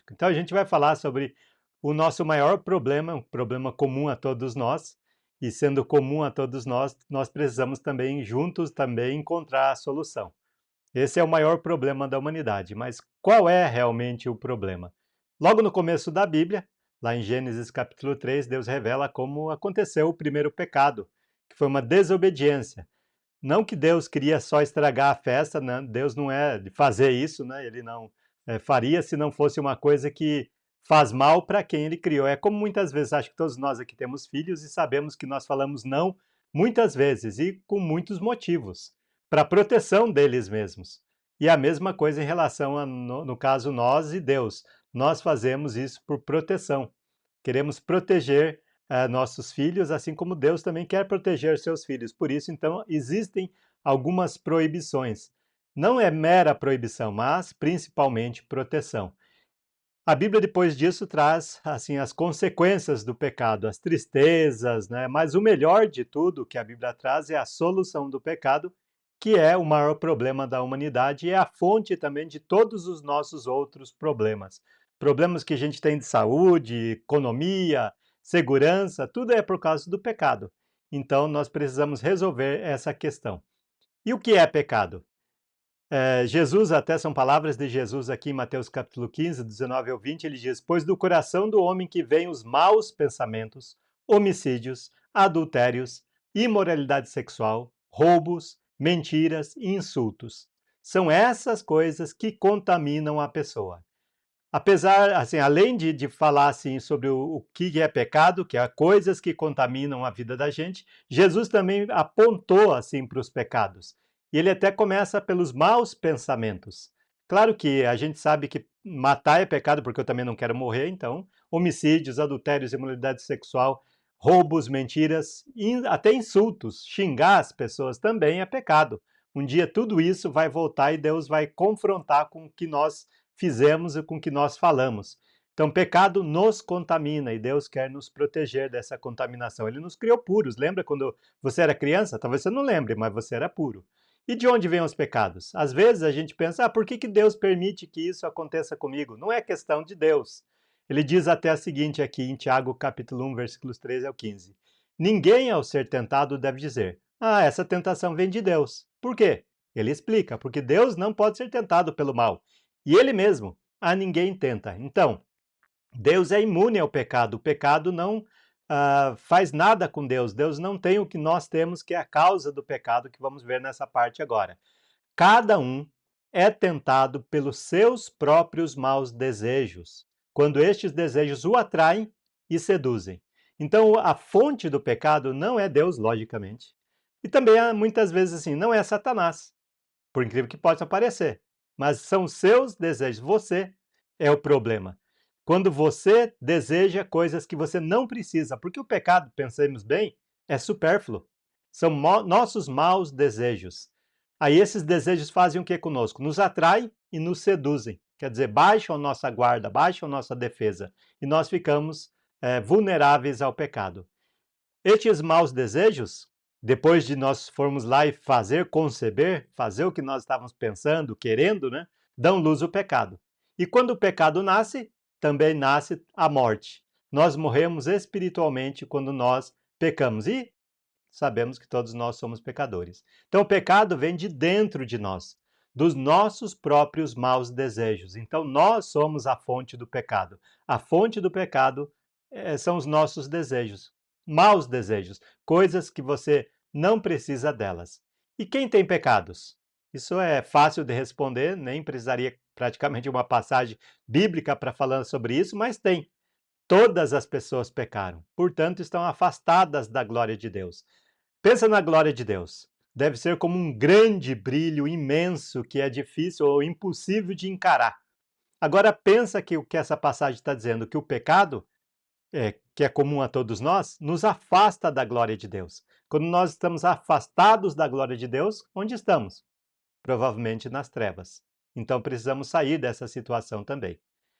filosófico. Então a gente vai falar sobre o nosso maior problema, um problema comum a todos nós, e sendo comum a todos nós, nós precisamos também juntos também encontrar a solução. Esse é o maior problema da humanidade, mas qual é realmente o problema? Logo no começo da Bíblia, lá em Gênesis capítulo 3, Deus revela como aconteceu o primeiro pecado, que foi uma desobediência. Não que Deus queria só estragar a festa, né? Deus não é de fazer isso, né? Ele não faria se não fosse uma coisa que faz mal para quem ele criou. É como muitas vezes, acho que todos nós aqui temos filhos e sabemos que nós falamos não muitas vezes e com muitos motivos, para proteção deles mesmos. E a mesma coisa em relação a, no caso, nós e Deus. Nós fazemos isso por proteção. Queremos proteger nossos filhos, assim como Deus também quer proteger seus filhos. Por isso, então, existem algumas proibições. Não é mera proibição, mas principalmente proteção. A Bíblia depois disso traz assim as consequências do pecado, as tristezas, né? Mas o melhor de tudo que a Bíblia traz é a solução do pecado, que é o maior problema da humanidade e é a fonte também de todos os nossos outros problemas. Problemas que a gente tem de saúde, economia, segurança, tudo é por causa do pecado. Então nós precisamos resolver essa questão. E o que é pecado? Jesus, até são palavras de Jesus aqui em Mateus capítulo 15, 19 ao 20, ele diz: Pois do coração do homem que vêm os maus pensamentos, homicídios, adultérios, imoralidade sexual, roubos, mentiras e insultos. São essas coisas que contaminam a pessoa. Apesar, assim, além de falar assim, sobre o que é pecado, que é coisas que contaminam a vida da gente, Jesus também apontou assim para os pecados. E ele até começa pelos maus pensamentos. Claro que a gente sabe que matar é pecado, porque eu também não quero morrer, então, homicídios, adultérios, imoralidade sexual, roubos, mentiras, até insultos, xingar as pessoas também é pecado. Um dia tudo isso vai voltar e Deus vai confrontar com o que nós fizemos e com o que nós falamos. Então, pecado nos contamina e Deus quer nos proteger dessa contaminação. Ele nos criou puros. Lembra quando você era criança? Talvez você não lembre, mas você era puro. E de onde vêm os pecados? Às vezes a gente pensa, por que Deus permite que isso aconteça comigo? Não é questão de Deus. Ele diz até a seguinte aqui em Tiago capítulo 1, versículos 13 ao 15. Ninguém ao ser tentado deve dizer, essa tentação vem de Deus. Por quê? Ele explica, porque Deus não pode ser tentado pelo mal. E ele mesmo, a ninguém tenta. Então, Deus é imune ao pecado. O pecado não faz nada com Deus. Deus não tem o que nós temos, que é a causa do pecado, que vamos ver nessa parte agora. Cada um é tentado pelos seus próprios maus desejos, quando estes desejos o atraem e seduzem. Então, a fonte do pecado não é Deus, logicamente. E também, muitas vezes, assim, não é Satanás, por incrível que possa parecer. Mas são seus desejos. Você é o problema. Quando você deseja coisas que você não precisa, porque o pecado, pensemos bem, é supérfluo. São nossos maus desejos. Aí esses desejos fazem o que conosco? Nos atraem e nos seduzem. Quer dizer, baixam nossa guarda, baixam nossa defesa. E nós ficamos vulneráveis ao pecado. Estes maus desejos, depois de nós formos lá e conceber, fazer o que nós estávamos pensando, querendo, né, dão luz ao pecado. E quando o pecado nasce, também nasce a morte. Nós morremos espiritualmente quando nós pecamos e sabemos que todos nós somos pecadores. Então o pecado vem de dentro de nós, dos nossos próprios maus desejos. Então nós somos a fonte do pecado. A fonte do pecado são os nossos desejos, maus desejos, coisas que você não precisa delas. E quem tem pecados? Isso é fácil de responder, nem precisaria praticamente uma passagem bíblica para falar sobre isso, mas tem. Todas as pessoas pecaram, portanto estão afastadas da glória de Deus. Pensa na glória de Deus. Deve ser como um grande brilho imenso que é difícil ou impossível de encarar. Agora pensa que o que essa passagem está dizendo, que o pecado, que é comum a todos nós, nos afasta da glória de Deus. Quando nós estamos afastados da glória de Deus, onde estamos? Provavelmente nas trevas. Então precisamos sair dessa situação também.